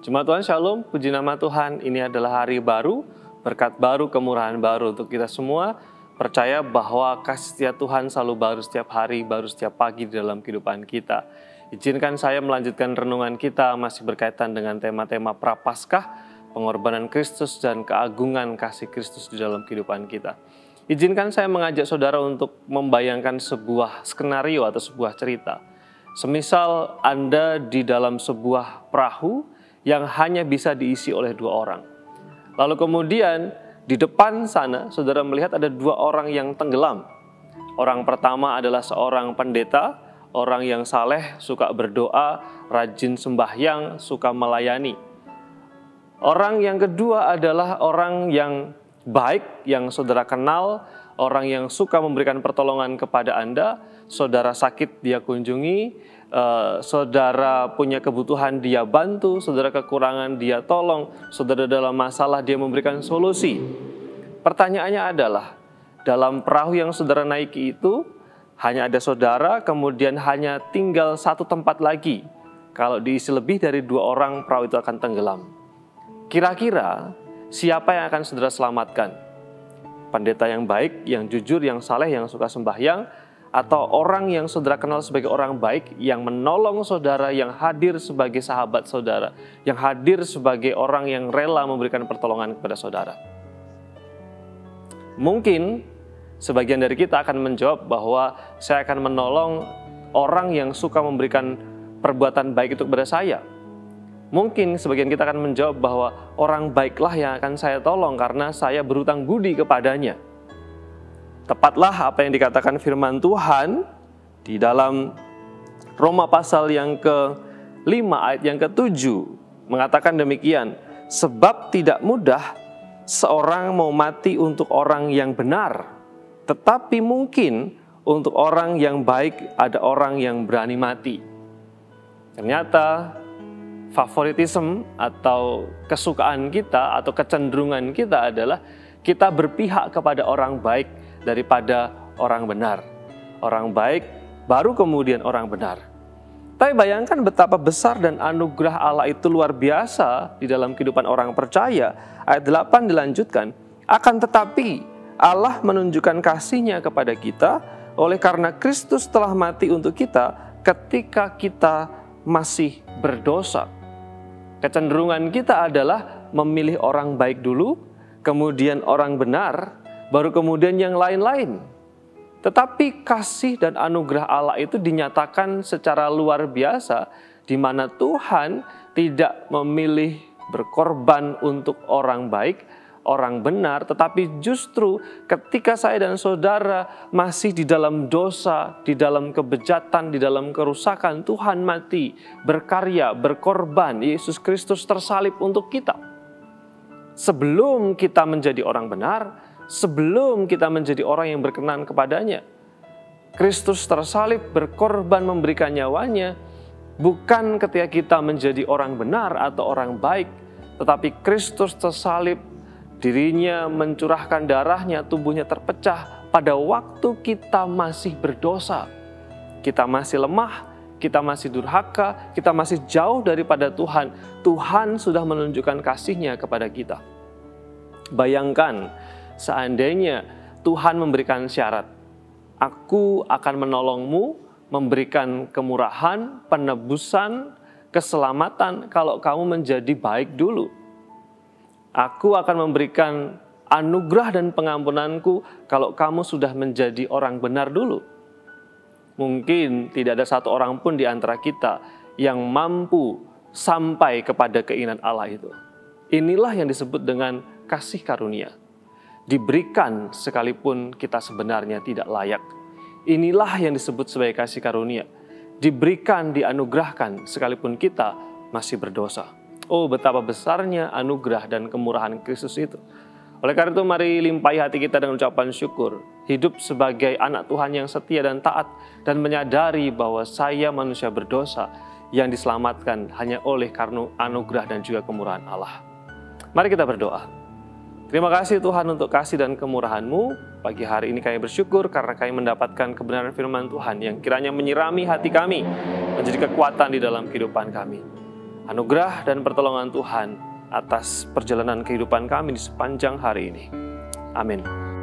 Jemaat Tuhan Shalom, puji nama Tuhan, ini adalah hari baru, berkat baru, kemurahan baru untuk kita semua. Percaya bahwa kasih setia Tuhan selalu baru setiap hari, baru setiap pagi di dalam kehidupan kita. Izinkan saya melanjutkan renungan kita masih berkaitan dengan tema-tema Prapaskah, pengorbanan Kristus dan keagungan kasih Kristus di dalam kehidupan kita. Izinkan saya mengajak saudara untuk membayangkan sebuah skenario atau sebuah cerita. Semisal Anda di dalam sebuah perahu yang hanya bisa diisi oleh 2 orang. Lalu kemudian di depan sana saudara melihat ada 2 orang yang tenggelam. Orang pertama adalah seorang pendeta, orang yang saleh, suka berdoa, rajin sembahyang, suka melayani. Orang yang kedua adalah orang yang baik, yang saudara kenal, orang yang suka memberikan pertolongan kepada Anda. Saudara sakit dia kunjungi, saudara punya kebutuhan dia bantu, saudara kekurangan dia tolong, saudara dalam masalah dia memberikan solusi. Pertanyaannya adalah, dalam perahu yang saudara naiki itu hanya ada saudara, kemudian hanya tinggal 1 tempat lagi. Kalau diisi lebih dari 2 orang, perahu itu akan tenggelam. Kira-kira siapa yang akan saudara selamatkan? Pendeta yang baik, yang jujur, yang saleh, yang suka sembahyang, atau orang yang saudara kenal sebagai orang baik, yang menolong saudara, yang hadir sebagai sahabat saudara, yang hadir sebagai orang yang rela memberikan pertolongan kepada saudara? Mungkin sebagian dari kita akan menjawab bahwa saya akan menolong orang yang suka memberikan perbuatan baik itu kepada saya. Mungkin sebagian kita akan menjawab bahwa orang baiklah yang akan saya tolong karena saya berutang budi kepadanya. Tepatlah apa yang dikatakan firman Tuhan di dalam Roma pasal yang ke-5 ayat yang ke-7 mengatakan demikian, sebab tidak mudah seorang mau mati untuk orang yang benar, tetapi mungkin untuk orang yang baik ada orang yang berani mati. Ternyata favoritisme atau kesukaan kita atau kecenderungan kita adalah kita berpihak kepada orang baik daripada orang benar. Orang baik baru kemudian orang benar. Tapi bayangkan betapa besar dan anugerah Allah itu luar biasa di dalam kehidupan orang percaya. Ayat 8 dilanjutkan, akan tetapi Allah menunjukkan kasih-Nya kepada kita oleh karena Kristus telah mati untuk kita ketika kita masih berdosa. Kecenderungan kita adalah memilih orang baik dulu, kemudian orang benar, baru kemudian yang lain-lain. Tetapi kasih dan anugerah Allah itu dinyatakan secara luar biasa, di mana Tuhan tidak memilih berkorban untuk orang baik, orang benar, tetapi justru ketika saya dan saudara masih di dalam dosa, di dalam kebejatan, di dalam kerusakan, Tuhan mati, berkarya, berkorban. Yesus Kristus tersalib untuk kita. Sebelum kita menjadi orang benar, sebelum kita menjadi orang yang berkenan kepadanya, Kristus tersalib, berkorban, memberikan nyawanya, bukan ketika kita menjadi orang benar atau orang baik, tetapi Kristus tersalib, dirinya mencurahkan darahnya, tubuhnya terpecah pada waktu kita masih berdosa. Kita masih lemah, kita masih durhaka, kita masih jauh daripada Tuhan. Tuhan sudah menunjukkan kasih-Nya kepada kita. Bayangkan, seandainya Tuhan memberikan syarat, aku akan menolongmu, memberikan kemurahan, penebusan, keselamatan kalau kamu menjadi baik dulu. Aku akan memberikan anugerah dan pengampunanku kalau kamu sudah menjadi orang benar dulu. Mungkin tidak ada satu orang pun di antara kita yang mampu sampai kepada keinginan Allah itu. Inilah yang disebut dengan kasih karunia. Diberikan sekalipun kita sebenarnya tidak layak. Inilah yang disebut sebagai kasih karunia. Diberikan, dianugerahkan sekalipun kita masih berdosa. Oh, betapa besarnya anugerah dan kemurahan Kristus itu. Oleh karena itu mari limpahi hati kita dengan ucapan syukur. Hidup sebagai anak Tuhan yang setia dan taat, dan menyadari bahwa saya manusia berdosa yang diselamatkan hanya oleh karena anugerah dan juga kemurahan Allah. Mari kita berdoa. Terima kasih Tuhan untuk kasih dan kemurahan-Mu. Pagi hari ini kami bersyukur karena kami mendapatkan kebenaran firman Tuhan yang kiranya menyirami hati kami, menjadi kekuatan di dalam kehidupan kami. anugerah dan pertolongan Tuhan atas perjalanan kehidupan kami di sepanjang hari ini. Amin.